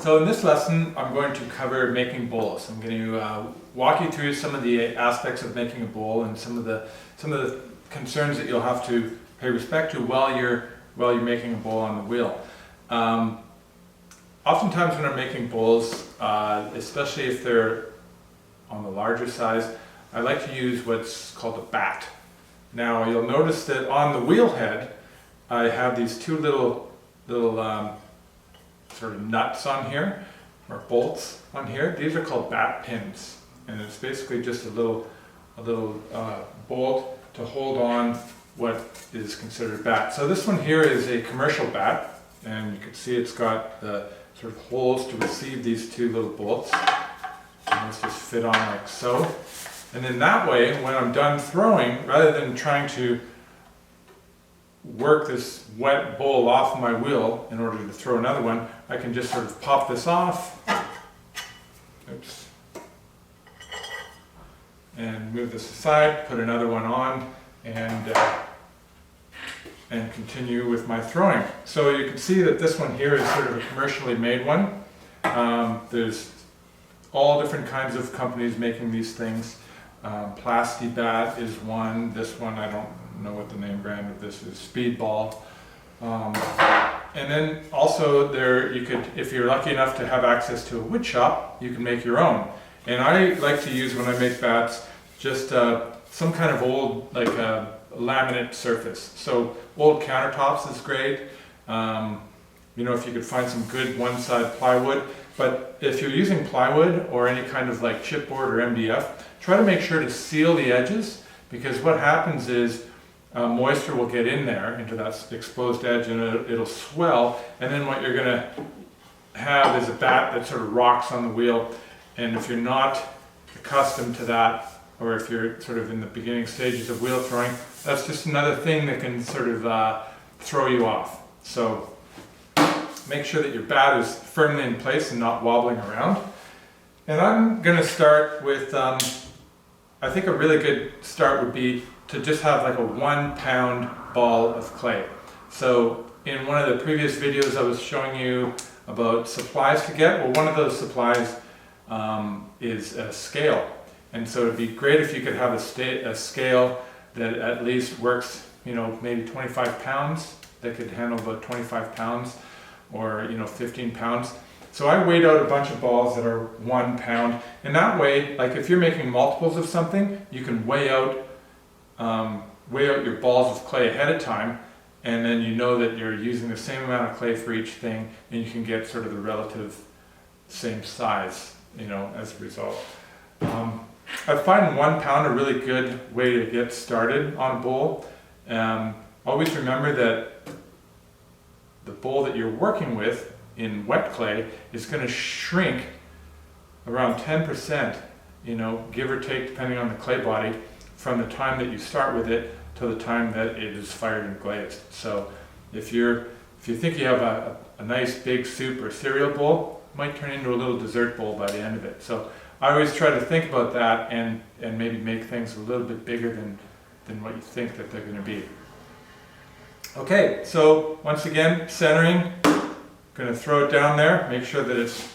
So in this lesson, I'm going to cover making bowls. I'm going to walk you through some of the aspects of making a bowl and some of the concerns that you'll have to pay respect to while you're making a bowl on the wheel. Oftentimes when I'm making bowls, especially if they're on the larger size, I like to use what's called a bat. Now you'll notice that on the wheel head, I have these two little sort of nuts on here, or bolts on here. These are called bat pins, and it's basically just a little bolt to hold on what is considered a bat. So this one here is a commercial bat, and you can see it's got the sort of holes to receive these two little bolts. And let's just fit on like so. And then that way, when I'm done throwing, rather than trying to work this wet bowl off my wheel in order to throw another one, I can just sort of pop this off. Oops. And move this aside, put another one on, and continue with my throwing. So you can see that this one here is sort of a commercially made one. There's all different kinds of companies making these things. Plastibat is one. This one, I don't know what the name brand of this is. Speedball. And then also there, you could, if you're lucky enough to have access to a wood shop, you can make your own. And I like to use, when I make bats, just some kind of old, like a laminate surface. So old countertops is great. You know, if you could find some good one-side plywood. But if you're using plywood or any kind of like chipboard or MDF, try to make sure to seal the edges, because what happens is moisture will get in there into that exposed edge, and it'll swell, and then what you're going to have is a bat that sort of rocks on the wheel. And if you're not accustomed to that, or if you're sort of in the beginning stages of wheel throwing, that's just another thing that can sort of throw you off. So make sure that your bat is firmly in place and not wobbling around. And I'm going to start with, I think a really good start would be to just have like a 1 pound ball of clay. So in one of the previous videos I was showing you about supplies to get. Well, one of those supplies is a scale. And so it'd be great if you could have a scale that at least works, you know, maybe 25 pounds, that could handle about 25 pounds or, you know, 15 pounds. So I weighed out a bunch of balls that are 1 pound. And that way, like if you're making multiples of something, you can weigh out your balls of clay ahead of time, and then you know that you're using the same amount of clay for each thing, and you can get sort of the relative same size, you know, as a result. I find 1 pound a really good way to get started on a bowl. Always remember that the bowl that you're working with in wet clay is going to shrink around 10%, you know, give or take, depending on the clay body, from the time that you start with it to the time that it is fired and glazed. So if you think you have a nice big soup or cereal bowl, it might turn into a little dessert bowl by the end of it. So I always try to think about that and maybe make things a little bit bigger than what you think that they're going to be. Okay, so once again, centering. Going to throw it down there, make sure that it's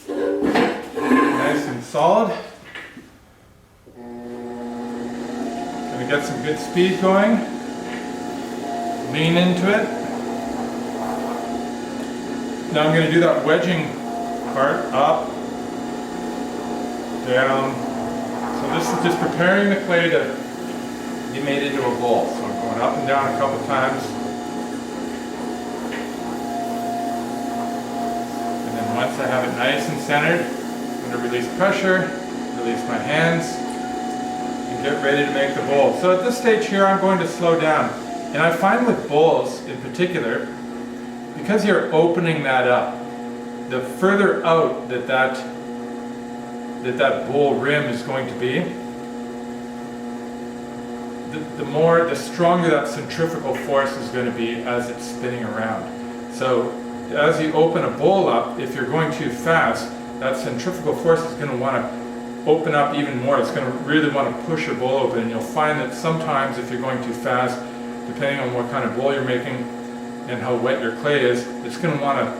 nice and solid. Going to get some good speed going. Lean into it. Now I'm going to do that wedging part, up, down. So this is just preparing the clay to be made into a bowl. So I'm going up and down a couple times. Once I have it nice and centered, I'm going to release pressure, release my hands, and get ready to make the bowl. So at this stage here, I'm going to slow down. And I find with bowls in particular, because you're opening that up, the further out that bowl rim is going to be, the stronger that centrifugal force is going to be as it's spinning around. So as you open a bowl up, if you're going too fast, that centrifugal force is going to want to open up even more. It's going to really want to push your bowl open, and you'll find that sometimes if you're going too fast, depending on what kind of bowl you're making and how wet your clay is, it's going to want to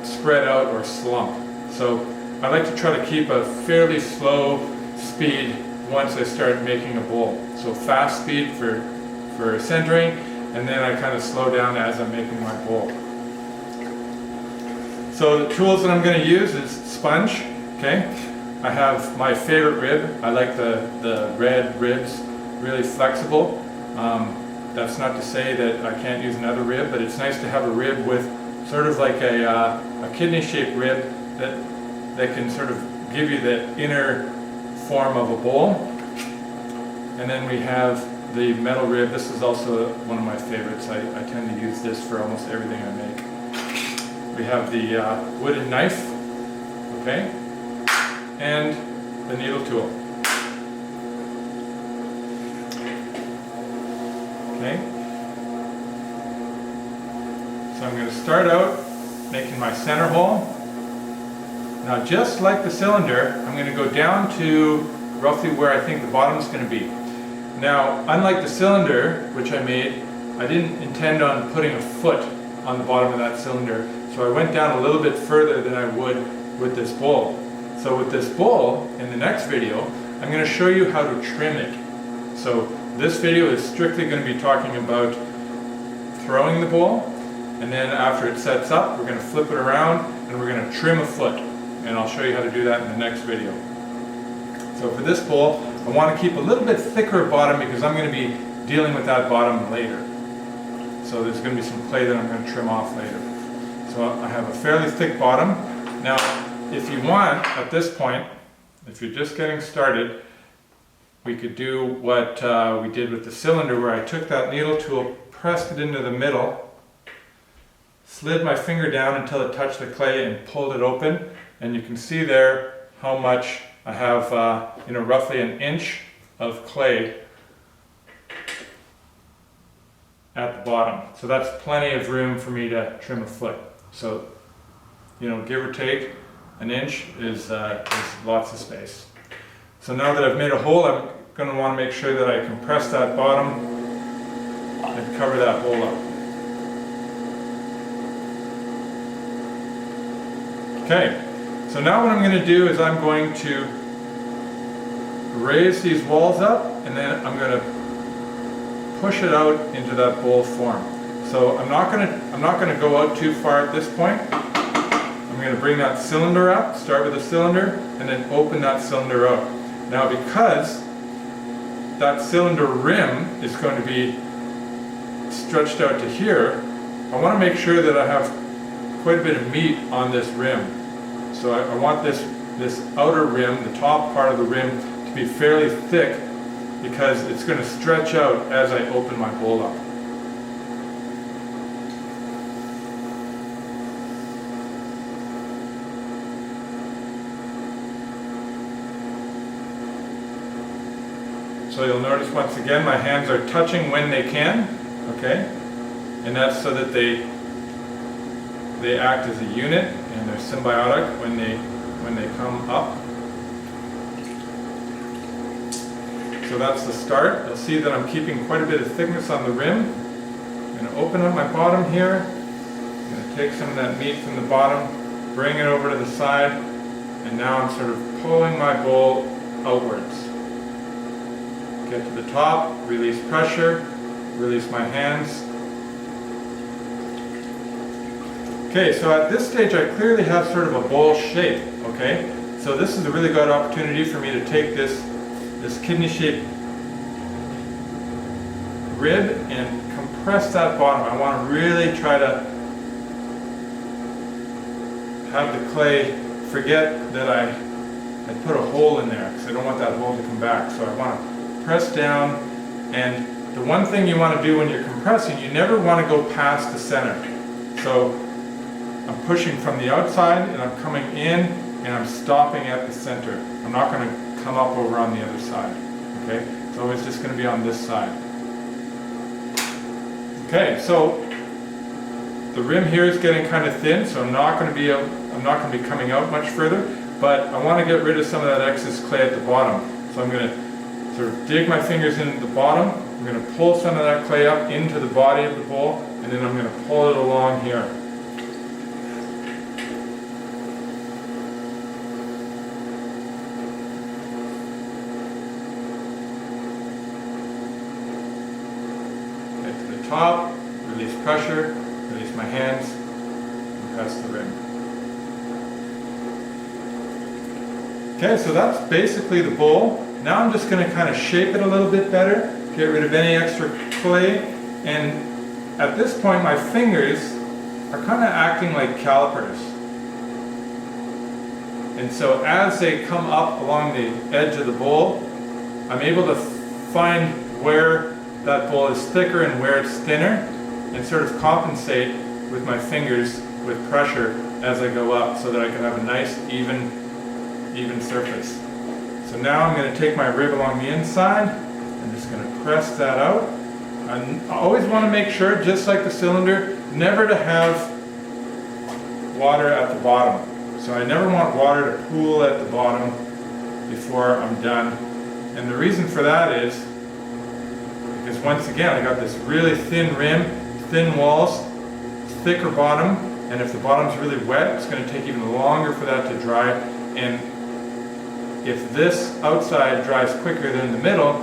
spread out or slump. So I like to try to keep a fairly slow speed once I start making a bowl. So fast speed for centering, and then I kind of slow down as I'm making my bowl. So the tools that I'm going to use is sponge, okay? I have my favorite rib. I like the red ribs, really flexible. That's not to say that I can't use another rib, but it's nice to have a rib with sort of like a kidney-shaped rib that can sort of give you the inner form of a bowl. And then we have the metal rib. This is also one of my favorites. I tend to use this for almost everything I make. We have the wooden knife, okay, and the needle tool. Okay. So I'm going to start out making my center hole. Now, just like the cylinder, I'm going to go down to roughly where I think the bottom is going to be. Now, unlike the cylinder, which I made, I didn't intend on putting a foot on the bottom of that cylinder, so I went down a little bit further than I would with this bowl. So with this bowl, in the next video, I'm going to show you how to trim it. So this video is strictly going to be talking about throwing the bowl, and then after it sets up, we're going to flip it around and we're going to trim a foot. And I'll show you how to do that in the next video. So for this bowl, I want to keep a little bit thicker bottom because I'm going to be dealing with that bottom later. So there's going to be some clay that I'm going to trim off later. So I have a fairly thick bottom. Now, if you want, at this point, if you're just getting started, we could do what we did with the cylinder, where I took that needle tool, pressed it into the middle, slid my finger down until it touched the clay and pulled it open. And you can see there how much I have, roughly an inch of clay at the bottom. So that's plenty of room for me to trim a foot. So, give or take, an inch is lots of space. So now that I've made a hole, I'm going to want to make sure that I compress that bottom and cover that hole up. Okay. So now what I'm going to do is I'm going to raise these walls up, and then I'm going to push it out into that bowl form. So I'm not going to go out too far at this point. I'm going to bring that cylinder up, start with the cylinder, and then open that cylinder out. Now, because that cylinder rim is going to be stretched out to here, I want to make sure that I have quite a bit of meat on this rim. So I want this outer rim, the top part of the rim, to be fairly thick because it's going to stretch out as I open my bowl up. So you'll notice once again my hands are touching when they can, okay? And that's so that they act as a unit and they're symbiotic when they come up. So that's the start. You'll see that I'm keeping quite a bit of thickness on the rim. I'm going to open up my bottom here. I'm going to take some of that meat from the bottom, bring it over to the side, and now I'm sort of pulling my bowl outwards. Get to the top, release pressure, release my hands. Okay, so at this stage I clearly have sort of a bowl shape, okay? So this is a really good opportunity for me to take this kidney-shaped rib and compress that bottom. I want to really try to have the clay forget that I put a hole in there, because I don't want that hole to come back. So I want to press down, and the one thing you want to do when you're compressing, you never want to go past the center. So I'm pushing from the outside and I'm coming in and I'm stopping at the center. I'm not going to come up over on the other side. Okay? It's always just going to be on this side. Okay, so the rim here is getting kind of thin, so I'm not going to be coming out much further, but I want to get rid of some of that excess clay at the bottom. So I'm going to sort of dig my fingers into the bottom. I'm going to pull some of that clay up into the body of the bowl, and then I'm going to pull it along here. top, release pressure, release my hands, and press the rim. Okay, so that's basically the bowl. Now I'm just going to kind of shape it a little bit better, get rid of any extra clay, and at this point my fingers are kind of acting like calipers. And so as they come up along the edge of the bowl, I'm able to find where that bowl is thicker and where it's thinner, and sort of compensate with my fingers with pressure as I go up so that I can have a nice even surface. So now I'm going to take my rib along the inside. I'm just going to press that out. I always want to make sure, just like the cylinder, never to have water at the bottom. So I never want water to pool at the bottom before I'm done. And the reason for that is because once again I got this really thin rim, thin walls, thicker bottom, and if the bottom's really wet, it's going to take even longer for that to dry. And if this outside dries quicker than the middle,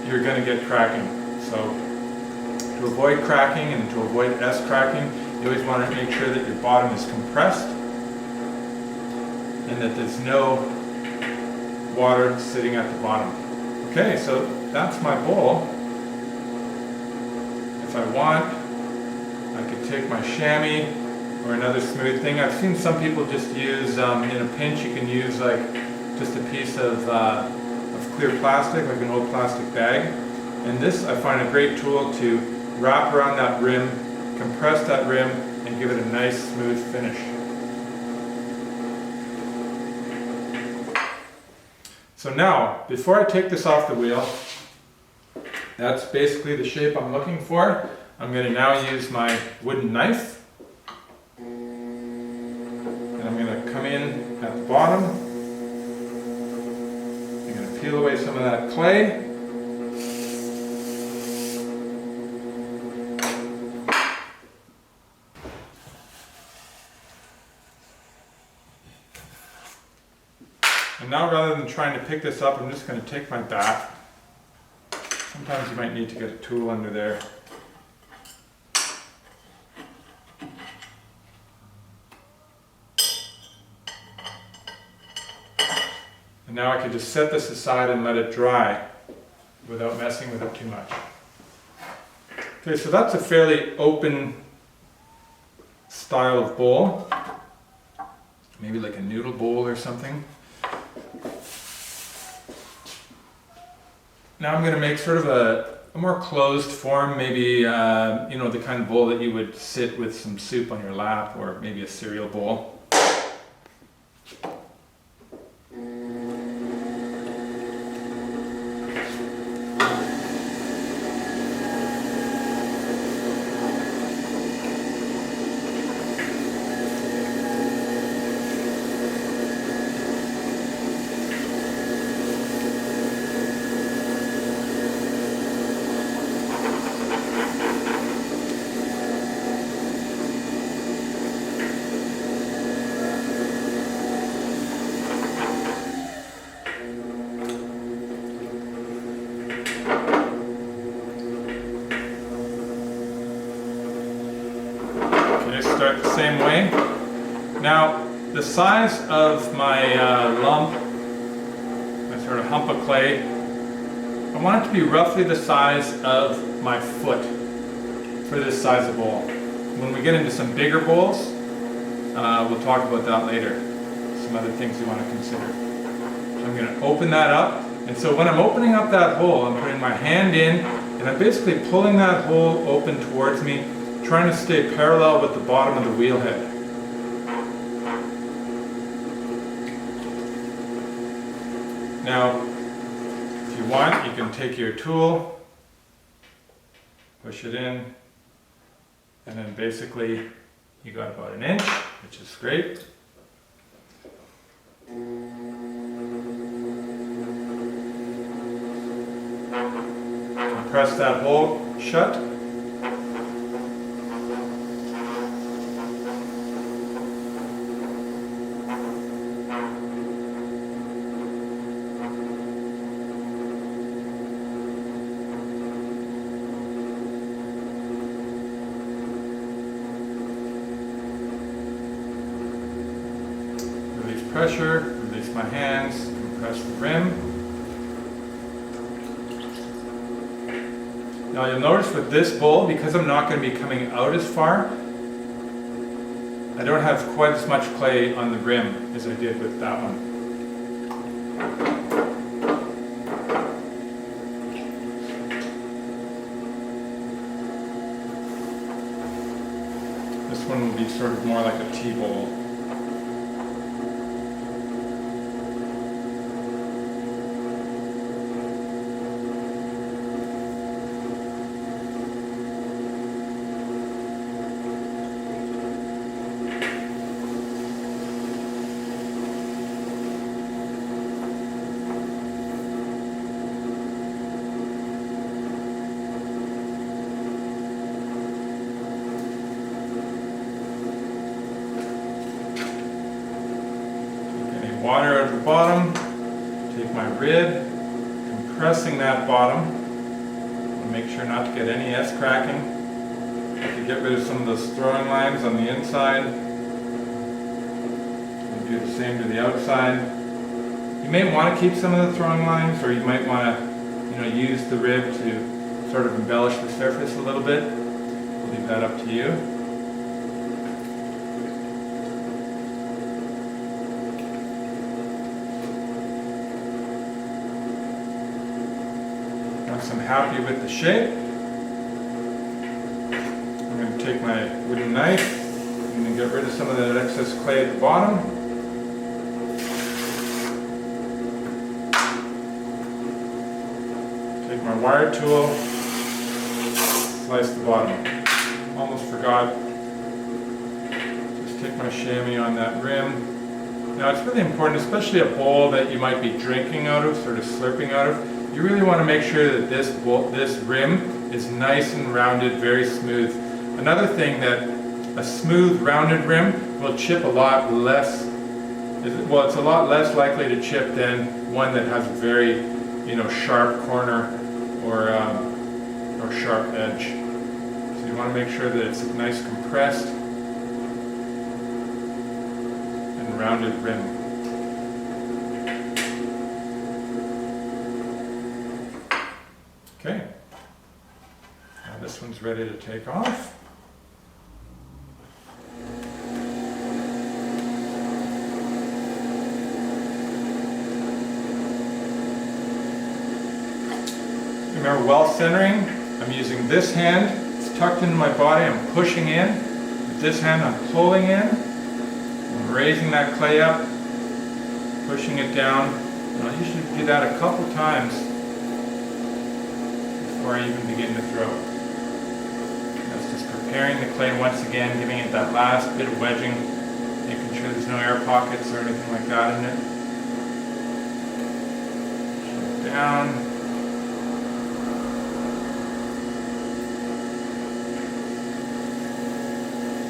you're going to get cracking. So to avoid cracking and to avoid S-cracking, you always want to make sure that your bottom is compressed and that there's no water sitting at the bottom. Okay, so that's my bowl. If I want, I could take my chamois or another smooth thing. I've seen some people just use, in a pinch, you can use like just a piece of clear plastic, like an old plastic bag. And this I find a great tool to wrap around that rim, compress that rim, and give it a nice smooth finish. So now, before I take this off the wheel, that's basically the shape I'm looking for. I'm going to now use my wooden knife. And I'm going to come in at the bottom. I'm going to peel away some of that clay. And now, rather than trying to pick this up, I'm just going to take my bat. Sometimes you might need to get a tool under there. And now I can just set this aside and let it dry without messing with it too much. Okay, so that's a fairly open style of bowl. Maybe like a noodle bowl or something. Now I'm going to make sort of a more closed form, maybe the kind of bowl that you would sit with some soup on your lap, or maybe a cereal bowl. Start the same way. Now, the size of my lump, my sort of hump of clay, I want it to be roughly the size of my foot for this size of bowl. When we get into some bigger bowls, we'll talk about that later. Some other things you want to consider. So I'm going to open that up, and so when I'm opening up that hole, I'm putting my hand in, and I'm basically pulling that hole open towards me, trying to stay parallel with the bottom of the wheel head. Now, if you want, you can take your tool, push it in, and then basically you got about an inch, which is great. Press that hole shut. pressure, release my hands, compress the rim. Now you'll notice with this bowl, because I'm not going to be coming out as far, I don't have quite as much clay on the rim as I did with that one. This one will be sort of more like a tea bowl. Water out of the bottom, take my rib, compressing that bottom, make sure not to get any S-cracking. I could get rid of some of those throwing lines on the inside, and do the same to the outside. You may want to keep some of the throwing lines, or you might want to use the rib to sort of embellish the surface a little bit. I'll leave that up to you. Once I'm happy with the shape, I'm going to take my wooden knife and get rid of some of that excess clay at the bottom. Take my wire tool, slice the bottom. Almost forgot. Just take my chamois on that rim. Now it's really important, especially a bowl that you might be drinking out of, sort of slurping out of. You really want to make sure that this rim is nice and rounded, very smooth. Another thing, that a smooth, rounded rim will chip a lot less. Well, it's a lot less likely to chip than one that has a very, sharp corner or sharp edge. So you want to make sure that it's a nice, compressed and rounded rim. Okay, now this one's ready to take off. Remember, while centering, I'm using this hand, it's tucked into my body, I'm pushing in. With this hand, I'm pulling in. I'm raising that clay up, pushing it down. And I'll usually do that a couple times before I even begin to throw. That's just preparing the clay once again, giving it that last bit of wedging, making sure there's no air pockets or anything like that in it. Down.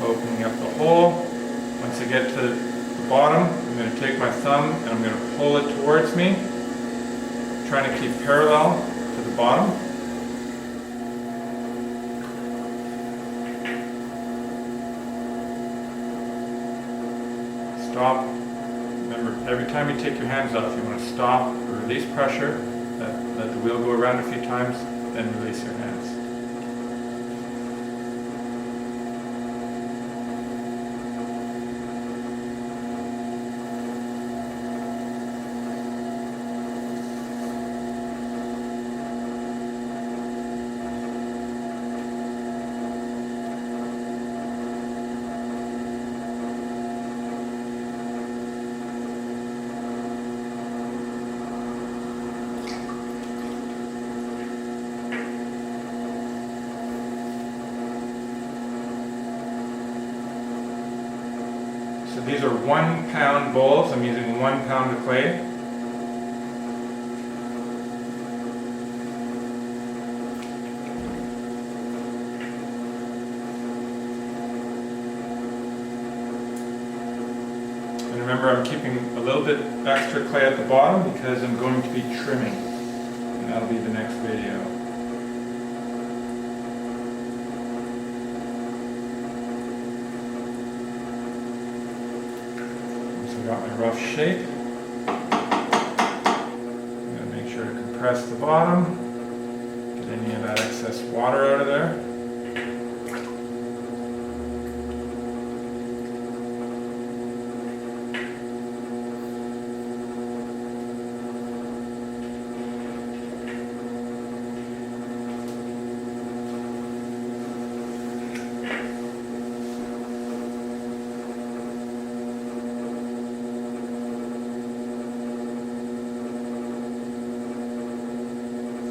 Opening up the hole. Once I get to the bottom, I'm going to take my thumb and I'm going to pull it towards me, trying to keep parallel to the bottom. Stop. Remember, every time you take your hands off, you want to stop or release pressure, let the wheel go around a few times, then release your hands. So these are 1 pound bowls. I'm using 1 pound of clay. And remember, I'm keeping a little bit extra clay at the bottom because I'm going to be trimming. And that'll be the next video. Got my a rough shape. I'm going to make sure to compress the bottom, get any of that excess water out of there.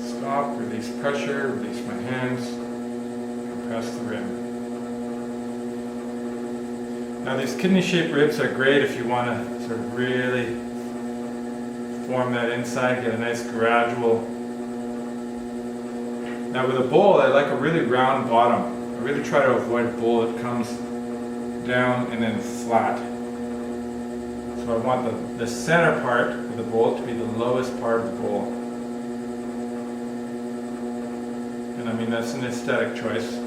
Stop, release pressure, release my hands, compress the rim. Now these kidney-shaped ribs are great if you want to sort of really form that inside, get a nice gradual. Now with a bowl, I like a really round bottom. I really try to avoid a bowl that comes down and then flat. So I want the center part of the bowl to be the lowest part of the bowl. And I mean, that's an aesthetic choice. I'm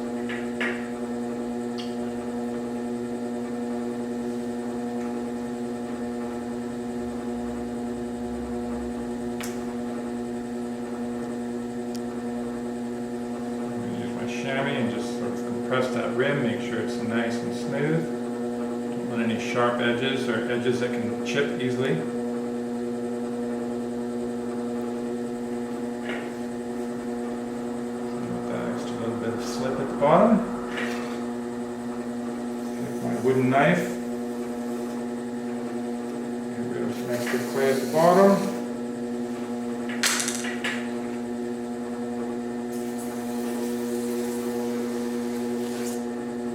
going to use my chamois and just sort of compress that rim, make sure it's nice and smooth. Don't want any sharp edges or edges that can chip easily. Slip at the bottom. Take my wooden knife. Get rid of some extra clay at the bottom.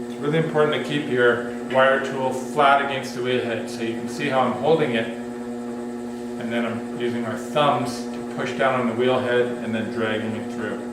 It's really important to keep your wire tool flat against the wheel head, so you can see how I'm holding it, and then I'm using my thumbs to push down on the wheel head and then dragging it through.